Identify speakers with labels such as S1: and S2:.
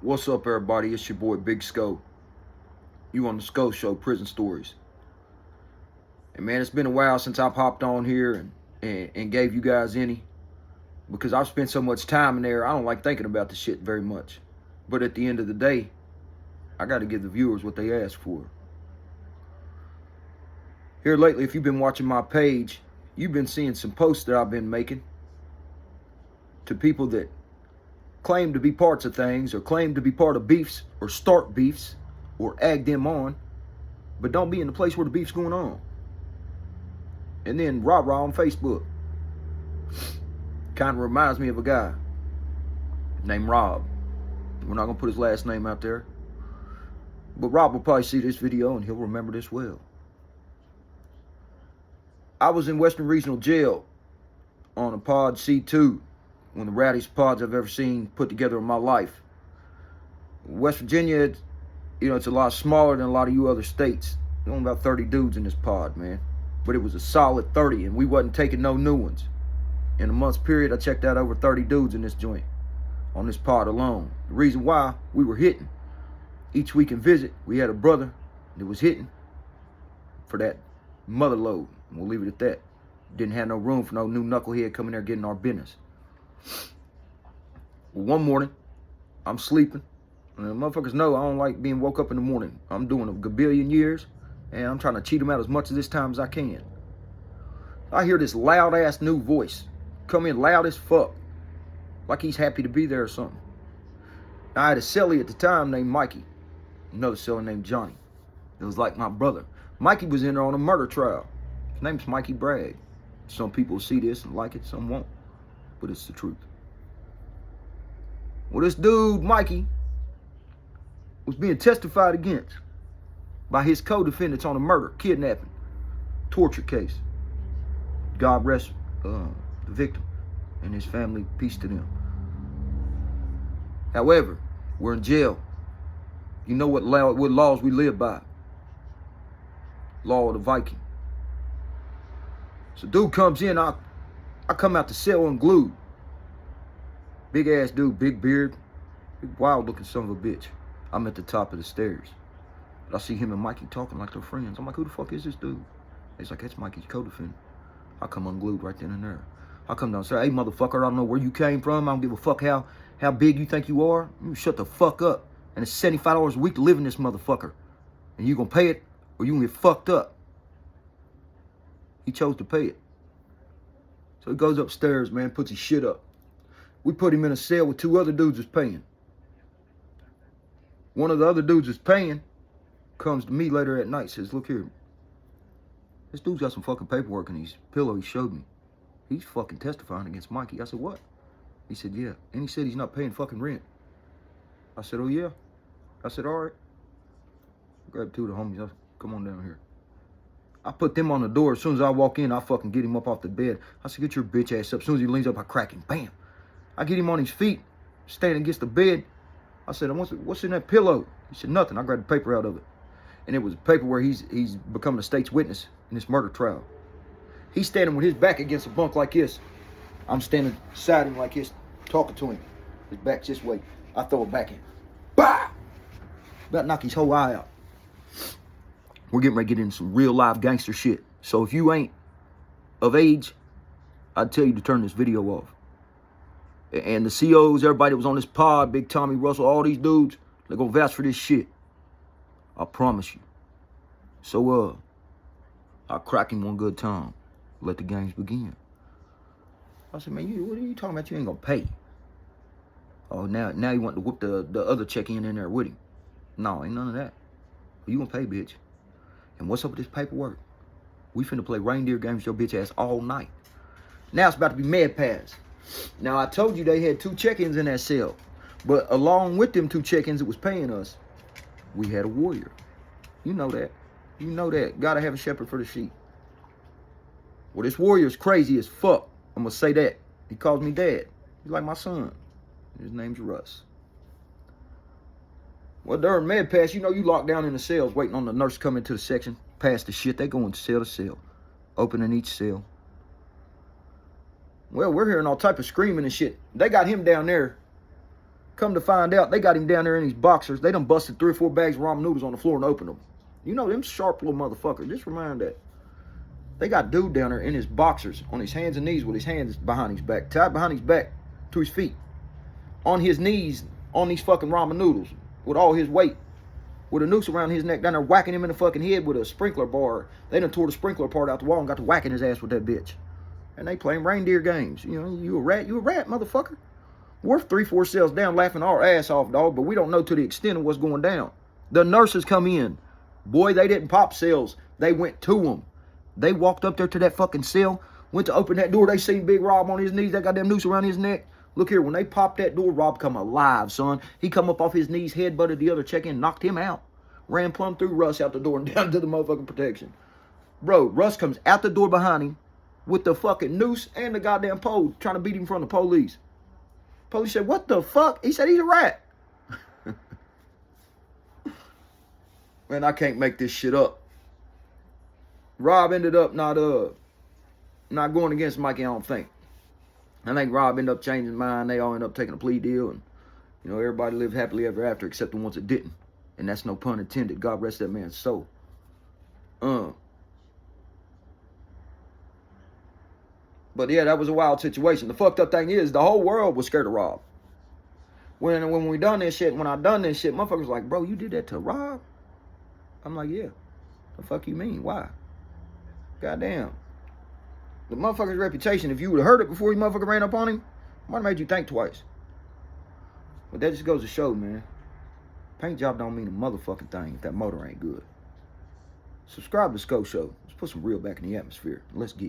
S1: What's up, everybody? It's your boy Big SCO. You on the SCO Show Prison Stories. And man, it's been a while since I've hopped on here and gave you guys any, because I've spent so much time in there. I don't like thinking about the shit very much. But at the end of the day, I got to give the viewers what they ask for. Here lately, if you've been watching my page, you've been seeing some posts that I've been making to people that claim to be parts of things, or claim to be part of beefs, or start beefs, or egg them on, but don't be in the place where the beef's going on. And then rah-rah on Facebook. Kind of reminds me of a guy named Rob. We're not going to put his last name out there, but Rob will probably see this video and he'll remember this well. I was in Western Regional Jail on a pod C2, one of the rowdiest pods I've ever seen put together in my life. West Virginia, it's a lot smaller than a lot of you other states. There's only about 30 dudes in this pod, man. But it was a solid 30, and we wasn't taking no new ones. In a month's period, I checked out over 30 dudes in this joint, on this pod alone. The reason why, we were hitting. Each weekend visit, we had a brother that was hitting for that mother load. And we'll leave it at that. Didn't have no room for no new knucklehead coming there getting our business. Well, one morning, I'm sleeping. And the motherfuckers know I don't like being woke up in the morning. I'm doing a gabillion years, and I'm trying to cheat them out as much of this time as I can. I hear this loud-ass new voice come in loud as fuck, like he's happy to be there or something. I had a cellie at the time named Mikey, another cellie named Johnny. It was like my brother. Mikey was in there on a murder trial. His name's Mikey Bragg. Some people will see this and like it, some won't, but it's the truth. Well, this dude, Mikey, was being testified against by his co-defendants on a murder, kidnapping, torture case. God rest the victim and his family, peace to them. However, we're in jail. You know what laws we live by. Law of the Viking. So dude comes in, I come out the cell unglued. Big ass dude, big beard, big wild looking son of a bitch. I'm at the top of the stairs. But I see him and Mikey talking like they're friends. I'm like, who the fuck is this dude? He's like, that's Mikey's co-defendant. I come unglued right then and there. I come downstairs, hey motherfucker, I don't know where you came from. I don't give a fuck how big you think you are. You shut the fuck up. And it's $75 a week to live in this motherfucker. And you gonna pay it, or you gonna get fucked up. He chose to pay it. So he goes upstairs, man, puts his shit up. We put him in a cell with two other dudes that's paying. One of the other dudes that's paying comes to me later at night, says, look here. This dude's got some fucking paperwork in his pillow he showed me. He's fucking testifying against Mikey. I said, what? He said, yeah. And he said he's not paying fucking rent. I said, oh yeah? I said, all right. I grabbed two of the homies. I said, come on down here. I put them on the door. As soon as I walk in, I fucking get him up off the bed. I said, get your bitch ass up. As soon as he leans up, I crack him. Bam. I get him on his feet, standing against the bed. I said, what's in that pillow? He said, nothing. I grabbed the paper out of it. And it was a paper where he's becoming a state's witness in this murder trial. He's standing with his back against a bunk like this. I'm standing beside him like this, talking to him. His back's this way. I throw it back in. Bah! About to knock his whole eye out. We're getting ready to get into some real live gangster shit. So if you ain't of age, I'd tell you to turn this video off. And the COs, everybody that was on this pod, Big Tommy Russell, all these dudes, they're gonna vouch for this shit. I promise you. So, I'll crack him one good time. Let the games begin. I said, man, what are you talking about? You ain't gonna pay. Oh, now you want to whip the other check-in in there with him. No, ain't none of that. You gonna pay, bitch. And what's up with this paperwork? We finna play reindeer games with your bitch ass all night. Now it's about to be med pass. Now, I told you they had 2 check-ins in that cell. But along with them 2 check-ins that was paying us, we had a warrior. You know that. You know that. Gotta have a shepherd for the sheep. Well, this warrior's crazy as fuck. I'm gonna say that. He calls me dad. He's like my son. His name's Russ. Well, during med pass, you locked down in the cells waiting on the nurse to come into the section. Pass the shit. They go into cell to cell. Opening each cell. Well, we're hearing all type of screaming and shit. They got him down there Come to find out, they got him down there in these boxers. They done busted 3 or 4 bags of ramen noodles on the floor and opened them. You know, them sharp little motherfuckers. Just remind that. They got dude down there in his boxers, on his hands and knees with his hands behind his back, tied behind his back to his feet. On his knees, on these fucking ramen noodles, with all his weight. With a noose around his neck, down there whacking him in the fucking head with a sprinkler bar. They done tore the sprinkler part out the wall and got to whacking his ass with that bitch. And they playing reindeer games. You know, you a rat, motherfucker. We're 3-4 cells down laughing our ass off, dog, but we don't know to the extent of what's going down. The nurses come in. Boy, they didn't pop cells. They went to them. They walked up there to that fucking cell, went to open that door. They seen Big Rob on his knees. That goddamn noose around his neck. Look here, when they popped that door, Rob come alive, son. He come up off his knees, headbutted the other check-in, knocked him out. Ran plumb through Russ out the door and down to the motherfucking protection. Bro, Russ comes out the door behind him with the fucking noose and the goddamn pole, trying to beat him from the police. Police said, what the fuck? He said, he's a rat. Man, I can't make this shit up. Rob ended up not going against Mikey, I don't think. I think Rob ended up changing his mind. They all ended up taking a plea deal. And, you know, everybody lived happily ever after except the ones that didn't. And that's no pun intended. God rest that man's soul. But yeah, that was a wild situation. The fucked up thing is, the whole world was scared of Rob. When we done this shit, when I done this shit, motherfuckers was like, bro, you did that to Rob? I'm like, yeah. The fuck you mean? Why? Goddamn. The motherfucker's reputation, if you would have heard it before you motherfucker ran up on him, might have made you think twice. But that just goes to show, man. Paint job don't mean a motherfucking thing if that motor ain't good. Subscribe to SCO Show. Let's put some real back in the atmosphere. Let's geek.